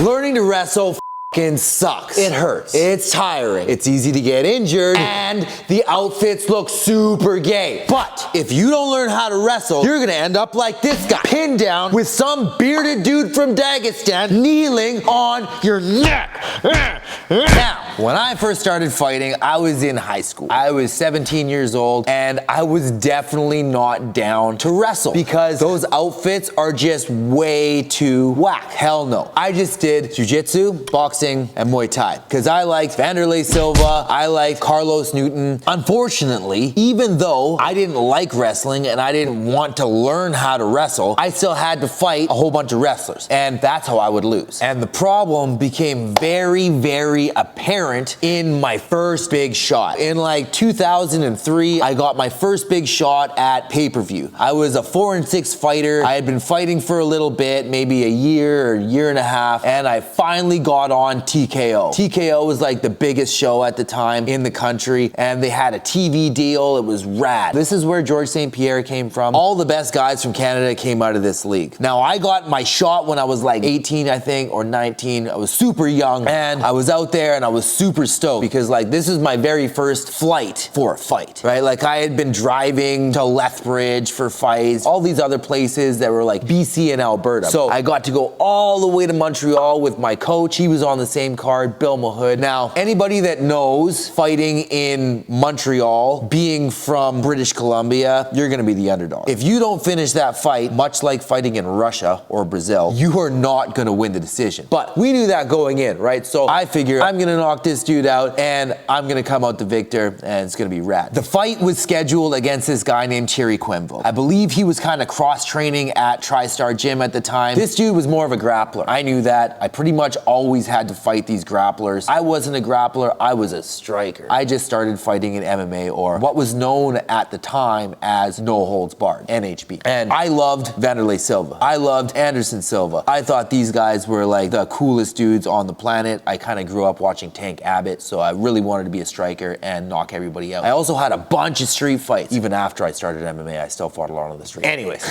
Learning to wrestle sucks. It hurts. It's tiring. It's easy to get injured. And the outfits look super gay. But if you don't learn how to wrestle, you're gonna end up like this guy. Pinned down with some bearded dude from Dagestan kneeling on your neck. Now, when I first started fighting, I was in high school. I was 17 years old and I was definitely not down to wrestle because those outfits are just way too whack. Hell no. I just did jiu-jitsu, boxing, and Muay Thai because I liked Vanderlei Silva, I liked Carlos Newton. Unfortunately, even though I didn't like wrestling and I didn't want to learn how to wrestle, I still had to fight a whole bunch of wrestlers, and that's how I would lose. And the problem became very, very apparent in my first big shot. In like 2003, I got my first big shot at pay-per-view. I was a 4-6 fighter. I had been fighting for a little bit, maybe a year or year and a half, and I finally got on TKO. TKO was like the biggest show at the time in the country, and they had a TV deal. It was rad. This is where George St. Pierre came from. All the best guys from Canada came out of this league. Now, I got my shot when I was like 18, I think, or 19. I was super young, and I was out there and I was super stoked because like this is my very first flight for a fight, right? Like I had been driving to Lethbridge for fights, all these other places that were like BC and Alberta. So I got to go all the way to Montreal with my coach. He was on the same card, Bill Mahood. Now, anybody that knows fighting in Montreal, being from British Columbia, you're gonna be the underdog. If you don't finish that fight, much like fighting in Russia or Brazil, you are not gonna win the decision. But we knew that going in, right? So I figured I'm gonna knock this dude out and I'm gonna come out the victor and it's gonna be rad. The fight was scheduled against this guy named Thierry Quenville. I believe he was kind of cross-training at TriStar Gym at the time. This dude was more of a grappler. I knew that. I pretty much always had to fight these grapplers. I wasn't a grappler, I was a striker. I just started fighting in MMA, or what was known at the time as no holds barred, NHB. And I loved Vanderlei Silva. I loved Anderson Silva. I thought these guys were like the coolest dudes on the planet. I kind of grew up watching Tank Abbott, so I really wanted to be a striker and knock everybody out. I also had a bunch of street fights. Even after I started MMA, I still fought a lot on the street. Anyways,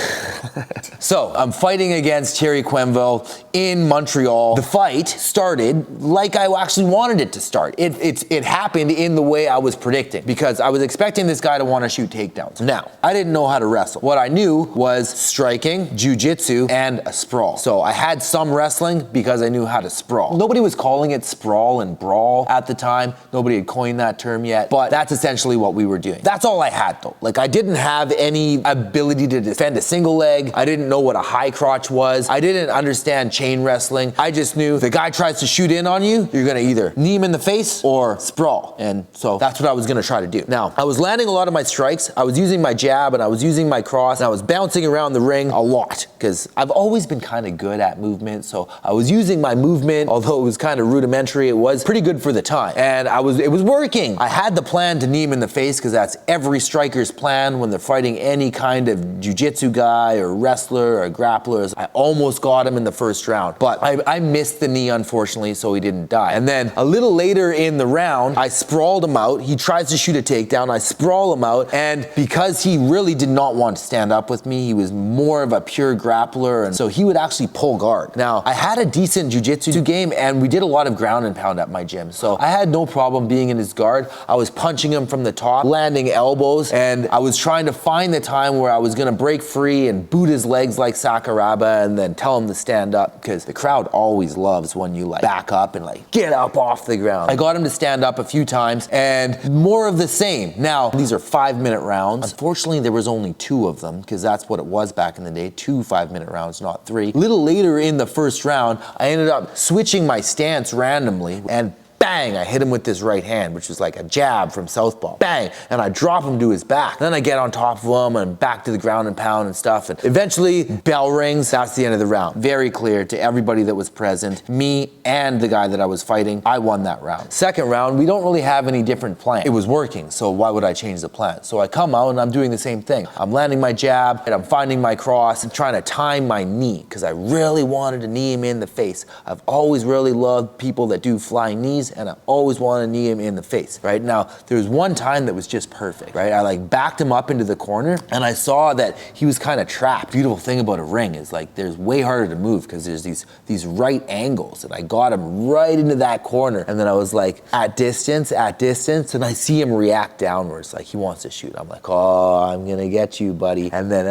so I'm fighting against Thierry Quenville in Montreal. The fight started like I actually wanted it to start. It happened in the way I was predicting because I was expecting this guy to want to shoot takedowns. Now, I didn't know how to wrestle. What I knew was striking, jiu-jitsu, and a sprawl. So I had some wrestling because I knew how to sprawl. Nobody was calling it sprawl and brawl at the time. Nobody had coined that term yet, but that's essentially what we were doing. That's all I had though. Like I didn't have any ability to defend a single leg. I didn't know what a high crotch was. I didn't understand chain wrestling. I just knew if the guy tries to shoot in on you, you're gonna either knee him in the face or sprawl. And so that's what I was gonna try to do. Now, I was landing a lot of my strikes. I was using my jab and I was using my cross and I was bouncing around the ring a lot because I've always been kind of good at movement. So I was using my movement, although it was kind of rudimentary, it was pretty good for the time. And it was working. I had the plan to knee him in the face because that's every striker's plan when they're fighting any kind of jiu-jitsu guy or wrestler or grapplers. I almost got him in the first round, but I missed the knee unfortunately, so he didn't die. And then a little later in the round, I sprawled him out. He tries to shoot a takedown. I sprawl him out. And because he really did not want to stand up with me, he was more of a pure grappler. And so he would actually pull guard. Now, I had a decent jiu-jitsu game and we did a lot of ground and pound at my gym. So I had no problem being in his guard. I was punching him from the top, landing elbows, and I was trying to find the time where I was gonna break free and boot his legs like Sakuraba and then tell him to stand up because the crowd always loves when you like back up and like get up off the ground. I got him to stand up a few times and more of the same. Now, these are 5-minute rounds. Unfortunately, there was only 2 of them because that's what it was back in the day, 2 5-minute rounds, not 3. A little later in the first round, I ended up switching my stance randomly and bang, I hit him with this right hand, which was like a jab from southpaw. Bang, and I drop him to his back. Then I get on top of him and back to the ground and pound and stuff. And eventually, bell rings. That's the end of the round. Very clear to everybody that was present, me and the guy that I was fighting. I won that round. Second round, we don't really have any different plan. It was working, so why would I change the plan? So I come out and I'm doing the same thing. I'm landing my jab and I'm finding my cross and trying to time my knee because I really wanted to knee him in the face. I've always really loved people that do flying knees and I always want to knee him in the face, right? Now, there was one time that was just perfect, right? I like backed him up into the corner and I saw that he was kind of trapped. Beautiful thing about a ring is like there's way harder to move because there's these right angles, and I got him right into that corner, and then I was like at distance, and I see him react downwards like he wants to shoot. I'm like, oh, I'm gonna get you, buddy. And then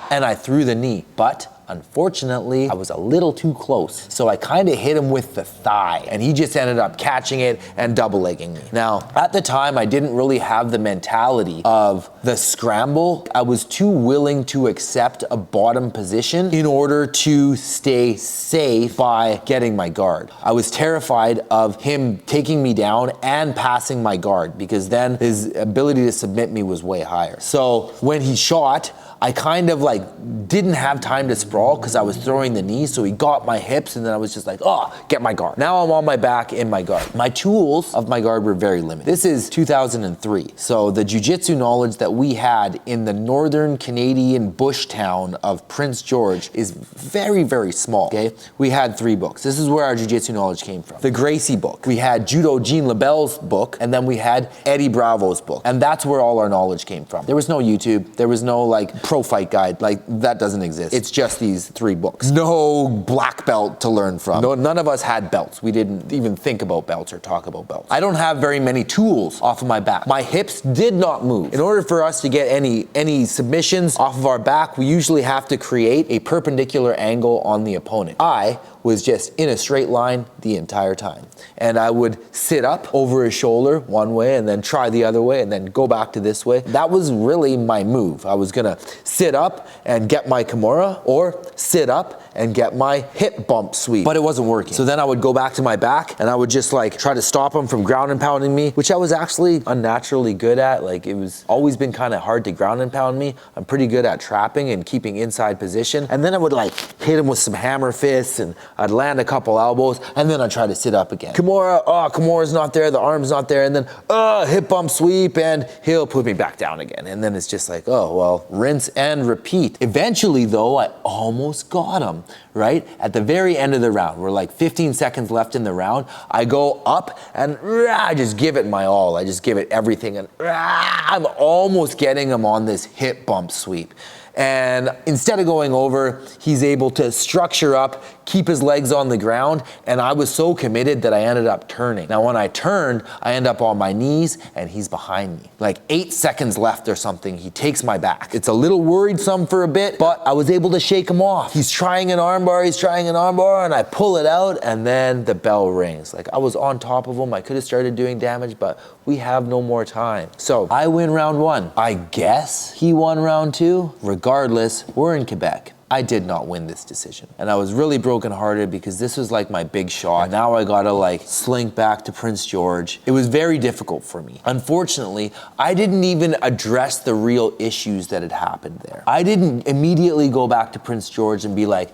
and I threw the knee, but unfortunately, I was a little too close. So I kind of hit him with the thigh, and he just ended up catching it and double legging me. Now, at the time, I didn't really have the mentality of the scramble. I was too willing to accept a bottom position in order to stay safe by getting my guard. I was terrified of him taking me down and passing my guard, because then his ability to submit me was way higher. So when he shot, I kind of like didn't have time to sprawl because I was throwing the knee, so he got my hips, and then I was just like, oh, get my guard. Now I'm on my back in my guard. My tools of my guard were very limited. This is 2003, so the jiu-jitsu knowledge that we had in the northern Canadian bush town of Prince George is very, very small, okay? We had 3 books. This is where our jiu-jitsu knowledge came from. The Gracie book. We had Judo Jean LaBelle's book, and then we had Eddie Bravo's book, and that's where all our knowledge came from. There was no YouTube. There was no like pro fight guide, like that doesn't exist. It's just these 3 books. No black belt to learn from. No, none of us had belts. We didn't even think about belts or talk about belts. I don't have very many tools off of my back. My hips did not move. In order for us to get any submissions off of our back, we usually have to create a perpendicular angle on the opponent. I was just in a straight line the entire time. And I would sit up over his shoulder one way and then try the other way and then go back to this way. That was really my move. I was gonna sit up and get my Kimura, or sit up and get my hip bump sweep, but it wasn't working. So then I would go back to my back and I would just like try to stop him from ground and pounding me, which I was actually unnaturally good at. Like it was always been kind of hard to ground and pound me. I'm pretty good at trapping and keeping inside position. And then I would like hit him with some hammer fists, and I'd land a couple elbows, and then I'd try to sit up again. Kimura, oh, Kimura's not there, the arm's not there, and then hip bump sweep, and he'll put me back down again. And then it's just like, oh, well, rinse and repeat. Eventually though, I almost got him, right? At the very end of the round, we're like 15 seconds left in the round, I go up and I just give it my all. I just give it everything, and I'm almost getting him on this hip bump sweep. And instead of going over, he's able to structure up, keep his legs on the ground, and I was so committed that I ended up turning. Now when I turned, I end up on my knees and he's behind me. Like 8 seconds left or something, he takes my back. It's a little worrisome for a bit, but I was able to shake him off. He's trying an armbar, and I pull it out, and then the bell rings. Like I was on top of him, I could have started doing damage, but we have no more time. So I win round 1. I guess he won round 2. Regardless, we're in Quebec. I did not win this decision. And I was really brokenhearted because this was like my big shot. And now I gotta like slink back to Prince George. It was very difficult for me. Unfortunately, I didn't even address the real issues that had happened there. I didn't immediately go back to Prince George and be like,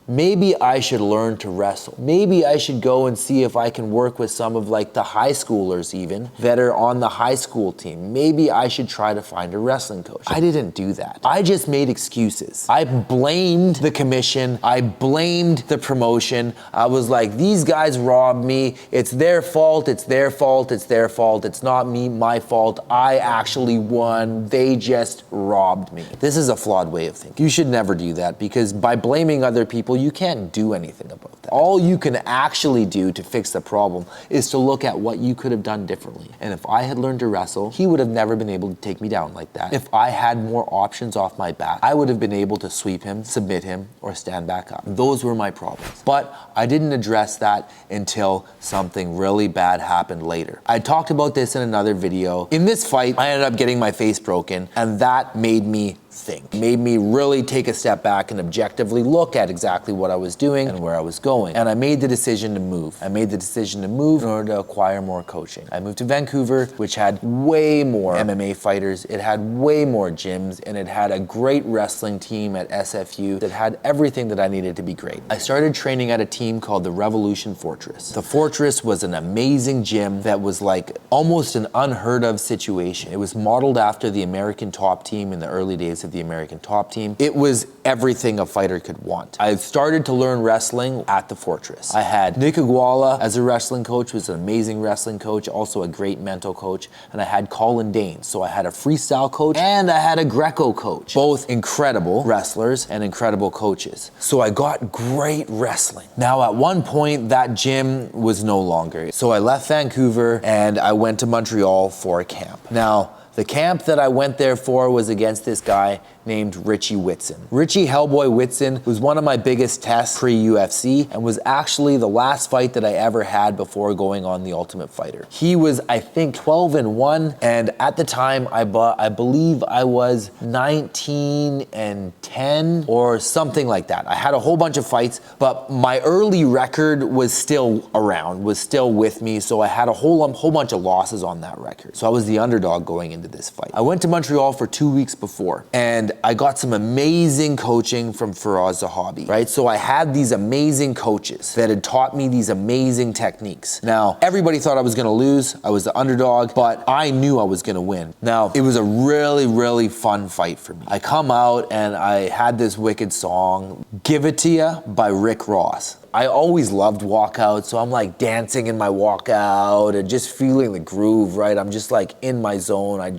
maybe I should learn to wrestle. Maybe I should go and see if I can work with some of like the high schoolers even that are on the high school team. Maybe I should try to find a wrestling coach. I didn't do that. I just made excuses. I blamed the commission. I blamed the promotion. I was like, these guys robbed me. It's their fault. It's their fault. It's their fault. It's not me, my fault. I actually won. They just robbed me. This is a flawed way of thinking. You should never do that, because by blaming other people, you can't do anything about that. All you can actually do to fix the problem is to look at what you could have done differently. And if I had learned to wrestle, he would have never been able to take me down like that. If I had more options off my back, I would have been able to sweep him, submit him, or stand back up. Those were my problems. But I didn't address that until something really bad happened later. I talked about this in another video. In this fight, I ended up getting my face broken, and that made me think. Made me really take a step back and objectively look at exactly what I was doing and where I was going. And I made the decision to move. I made the decision to move in order to acquire more coaching. I moved to Vancouver, which had way more MMA fighters. It had way more gyms, and it had a great wrestling team at SFU that had everything that I needed to be great. I started training at a team called the Revolution Fortress. The Fortress was an amazing gym that was like almost an unheard of situation. It was modeled after the American top team in the early days face of the American top team. It was everything a fighter could want. I started to learn wrestling at the Fortress. I had Nick Iguala as a wrestling coach, who was an amazing wrestling coach, also a great mental coach, and I had Colin Dane. So I had a freestyle coach and I had a Greco coach, both incredible wrestlers and incredible coaches. So I got great wrestling. Now at one point that gym was no longer. So I left Vancouver and I went to Montreal for a camp. Now, the camp that I went there for was against this guy named Richie Whitson. Richie Hellboy Whitson was one of my biggest tests pre-UFC and was actually the last fight that I ever had before going on The Ultimate Fighter. He was, I think, 12-1, and at the time I believe I was 19-10 or something like that. I had a whole bunch of fights, but my early record was still around, was still with me, so I had a whole bunch of losses on that record. So I was the underdog going into this fight. I went to Montreal for 2 weeks before, and I got some amazing coaching from Firas Zahabi, right? So I had these amazing coaches that had taught me these amazing techniques. Now, everybody thought I was gonna lose. I was the underdog, but I knew I was gonna win. Now, it was a really, really fun fight for me. I come out and I had this wicked song, Give It To Ya by Rick Ross. I always loved walkouts, so I'm like dancing in my walkout and just feeling the groove, right? I'm just like in my zone. I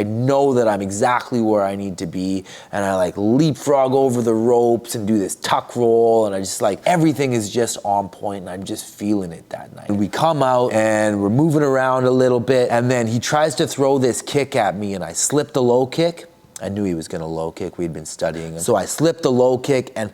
know that I'm exactly where I need to be, and I like leapfrog over the ropes and do this tuck roll, and I just like, everything is just on point, and I'm just feeling it that night. And we come out and we're moving around a little bit, and then he tries to throw this kick at me, and I slipped a low kick. I knew he was gonna low kick. We'd been studying him. So I slipped a low kick and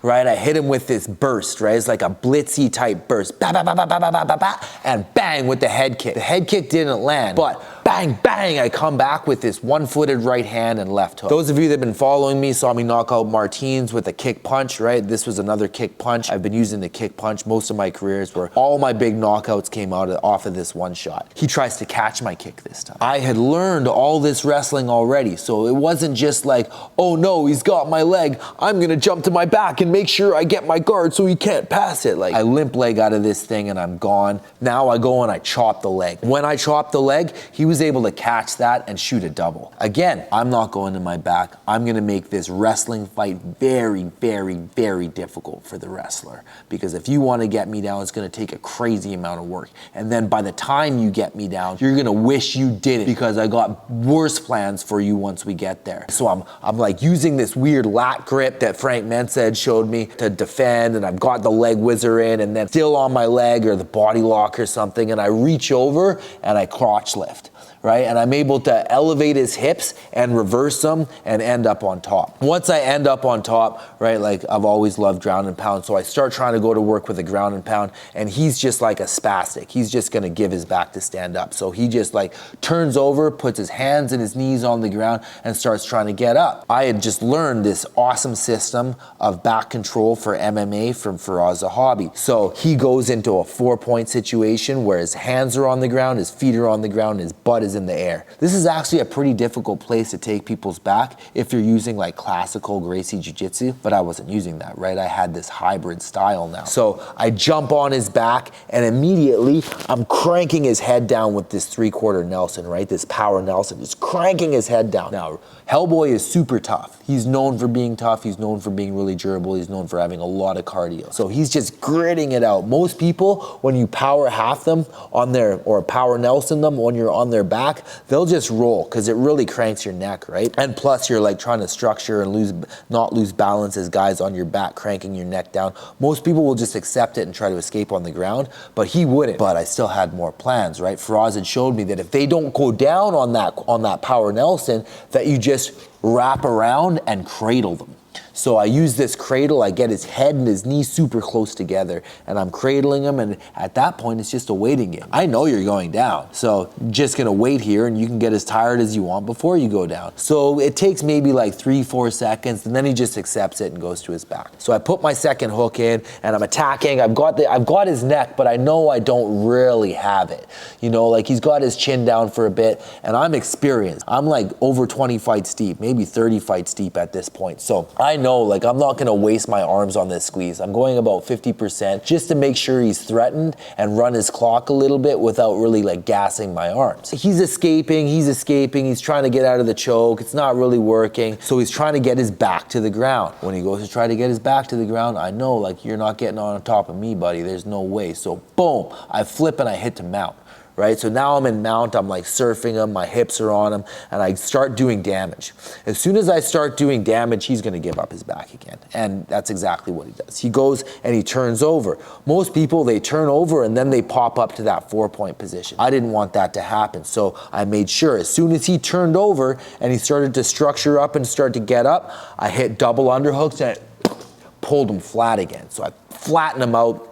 right, I hit him with this burst, right? It's like a blitzy type burst, bah, bah, bah, bah, bah, bah, bah, bah, and bang with the head kick. The head kick didn't land, but bang, bang, I come back with this one-footed right hand and left hook. Those of you that have been following me saw me knock out Martins with a kick punch, right? This was another kick punch. I've been using the kick punch most of my careers, where all my big knockouts came out off of this one shot. He tries to catch my kick this time. I had learned all this wrestling already, so it wasn't just like, oh no, he's got my leg, I'm gonna jump to my back and make sure I get my guard so he can't pass it. Like, I limp leg out of this thing and I'm gone. Now I go and I chop the leg. When I chopped the leg, he was able to catch that and shoot a double. Again, I'm not going to my back. I'm gonna make this wrestling fight very, very, very difficult for the wrestler, because if you wanna get me down, it's gonna take a crazy amount of work. And then by the time you get me down, you're gonna wish you did it, because I got worse plans for you once we get there. So I'm like using this weird lat grip that Frank Mensed showed me to defend, and I've got the leg whizzer in and then still on my leg or the body lock or something, and I reach over and I crotch lift, right? And I'm able to elevate his hips and reverse them and end up on top. Once I end up on top, right, like I've always loved ground and pound, so I start trying to go to work with the ground and pound, and he's just like a spastic. He's just gonna give his back to stand up. So he just like turns over, puts his hands and his knees on the ground and starts trying to get up. I had just learned this awesome system of back control for MMA from Firas Zahabi. So he goes into a 4-point situation where his hands are on the ground, his feet are on the ground, his butt is in the air. This is actually a pretty difficult place to take people's back if you're using like classical Gracie Jiu-Jitsu, but I wasn't using that, right? I had this hybrid style now. So I jump on his back and immediately I'm cranking his head down with this 3/4 Nelson, right? This power Nelson, just cranking his head down. Now, Hellboy is super tough. He's known for being tough. He's known for being really durable. He's known for having a lot of cardio. So he's just gritting it out. Most people, when you power half them on their, or power Nelson them when you're on their back, they'll just roll because it really cranks your neck, right? And plus you're like trying to structure and not lose balance as guys on your back cranking your neck down. Most people will just accept it and try to escape on the ground, but he wouldn't. But I still had more plans, right? Firas had showed me that if they don't go down on that power Nelson, that you just wrap around and cradle them. So I use this cradle, I get his head and his knees super close together, and I'm cradling him, and at that point it's just a waiting game. I know you're going down, so just gonna wait here and you can get as tired as you want before you go down. So it takes maybe like 3-4 seconds, and then he just accepts it and goes to his back. So I put my second hook in and I'm attacking. I've got his neck, but I know I don't really have it. You know, like he's got his chin down for a bit, and I'm experienced. I'm like over 20 fights deep, maybe 30 fights deep at this point. So I know know, like, I'm not gonna waste my arms on this squeeze. I'm going about 50% just to make sure he's threatened and run his clock a little bit without really like gassing my arms. He's escaping, he's trying to get out of the choke. It's not really working. So he's trying to get his back to the ground. When he goes to try to get his back to the ground, I know, like, you're not getting on top of me, buddy. There's no way. So boom, I flip and I hit to mount. Right? So now I'm in mount, I'm like surfing him, my hips are on him, and I start doing damage. As soon as I start doing damage, he's gonna give up his back again. And that's exactly what he does. He goes and he turns over. Most people, they turn over and then they pop up to that 4-point position. I didn't want that to happen. So I made sure as soon as he turned over and he started to structure up and start to get up, I hit double underhooks and I pulled him flat again. So I flattened him out.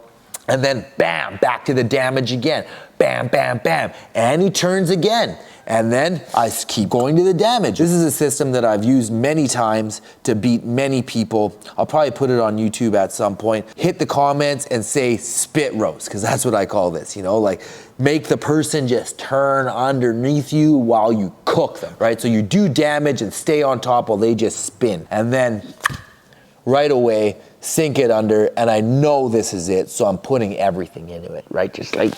And then bam, back to the damage again. Bam, bam, bam. And he turns again. And then I keep going to the damage. This is a system that I've used many times to beat many people. I'll probably put it on YouTube at some point. Hit the comments and say spit roast, because that's what I call this, you know, like make the person just turn underneath you while you cook them, right? So you do damage and stay on top while they just spin. And then right away, sink it under, and I know this is it, so I'm putting everything into it, right? Just like,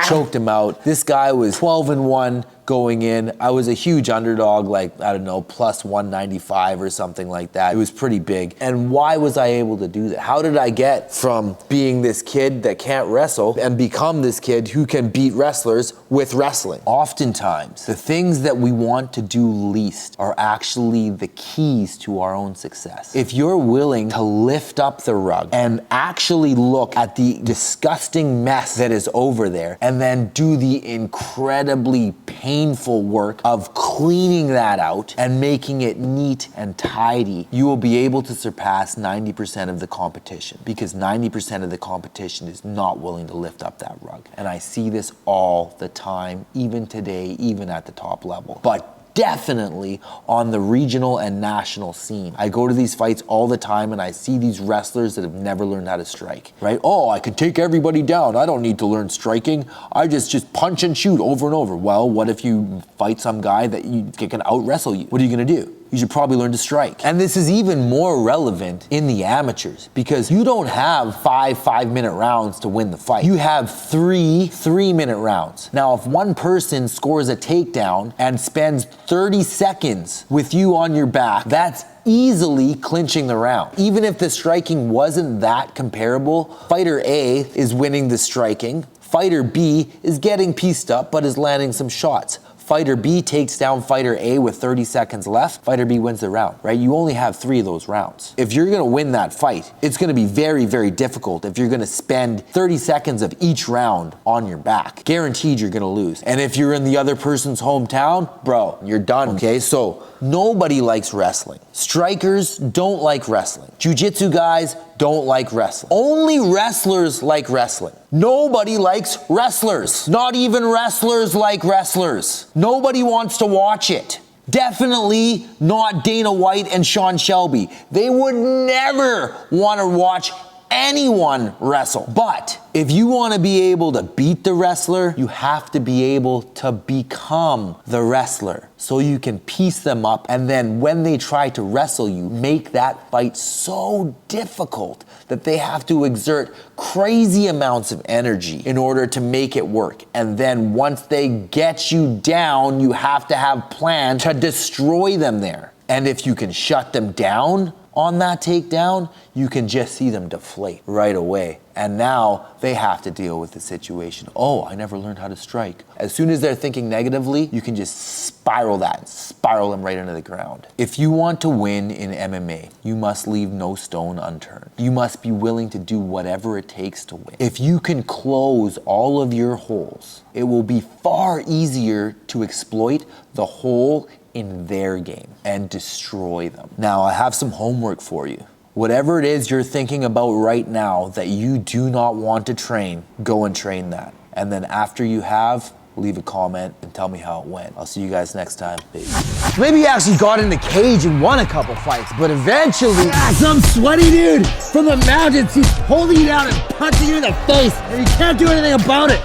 choked him out. This guy was 12-1 going in. I was a huge underdog, like, I don't know, plus 195 or something like that. It was pretty big. And why was I able to do that? How did I get from being this kid that can't wrestle and become this kid who can beat wrestlers with wrestling? Oftentimes, the things that we want to do least are actually the keys to our own success. If you're willing to lift up the rug and actually look at the disgusting mess that is over there and then do the incredibly painful work of cleaning that out and making it neat and tidy, you will be able to surpass 90% of the competition, because 90% of the competition is not willing to lift up that rug. And I see this all the time, even today, even at the top level. But definitely on the regional and national scene. I go to these fights all the time and I see these wrestlers that have never learned how to strike, right? Oh, I could take everybody down. I don't need to learn striking. I just punch and shoot over and over. Well, what if you fight some guy that you can out wrestle you? What are you gonna do? You should probably learn to strike. And this is even more relevant in the amateurs, because you don't have 5-minute rounds to win the fight. You have 3-minute rounds. Now, if one person scores a takedown and spends 30 seconds with you on your back, that's easily clinching the round. Even if the striking wasn't that comparable, fighter A is winning the striking, fighter B is getting pieced up but is landing some shots. Fighter B takes down fighter A with 30 seconds left, fighter B wins the round, right? You only have 3 of those rounds. If you're gonna win that fight, it's gonna be very, very difficult if you're gonna spend 30 seconds of each round on your back. Guaranteed you're gonna lose. And if you're in the other person's hometown, bro, you're done, okay? So nobody likes wrestling. Strikers don't like wrestling. Jiu-jitsu guys don't like wrestling. Only wrestlers like wrestling. Nobody likes wrestlers. Not even wrestlers like wrestlers. Nobody wants to watch it. Definitely not Dana White and Sean Shelby. They would never want to watch anyone wrestle. But if you want to be able to beat the wrestler, you have to be able to become the wrestler, so you can piece them up, and then when they try to wrestle you, make that fight so difficult that they have to exert crazy amounts of energy in order to make it work. And then once they get you down, you have to have plans to destroy them there. And if you can shut them down on that takedown, you can just see them deflate right away. And now they have to deal with the situation. Oh, I never learned how to strike. As soon as they're thinking negatively, you can just spiral them right into the ground. If you want to win in MMA, you must leave no stone unturned. You must be willing to do whatever it takes to win. If you can close all of your holes, it will be far easier to exploit the hole in their game and destroy them. Now, I have some homework for you. Whatever it is you're thinking about right now that you do not want to train, go and train that. And then after you have, leave a comment and tell me how it went. I'll see you guys next time. Peace. Maybe he actually got in the cage and won a couple fights, but eventually, some sweaty dude from the mountains, he's holding you down and punching you in the face, and you can't do anything about it.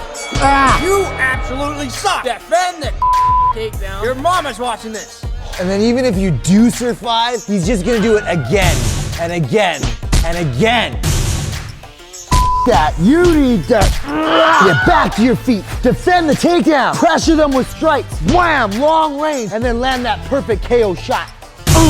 You absolutely suck. Defend the takedown. Your mama's watching this. And then even if you do survive, he's just gonna do it again and again and again. That you need to get back to your feet, defend the takedown, pressure them with strikes, wham, long range, and then land that perfect KO shot.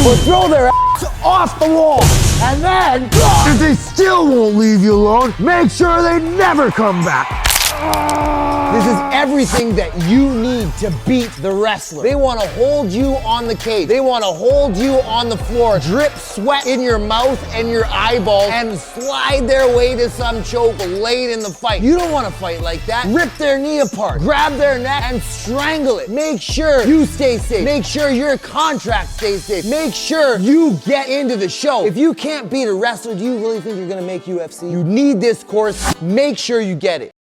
Or throw their ass off the wall. And then, if they still won't leave you alone, make sure they never come back. This is everything that you need to beat the wrestler. They want to hold you on the cage. They want to hold you on the floor, drip sweat in your mouth and your eyeballs, and slide their way to some choke late in the fight. You don't want to fight like that. Rip their knee apart, grab their neck, and strangle it. Make sure you stay safe. Make sure your contract stays safe. Make sure you get into the show. If you can't beat a wrestler, do you really think you're going to make UFC? You need this course. Make sure you get it.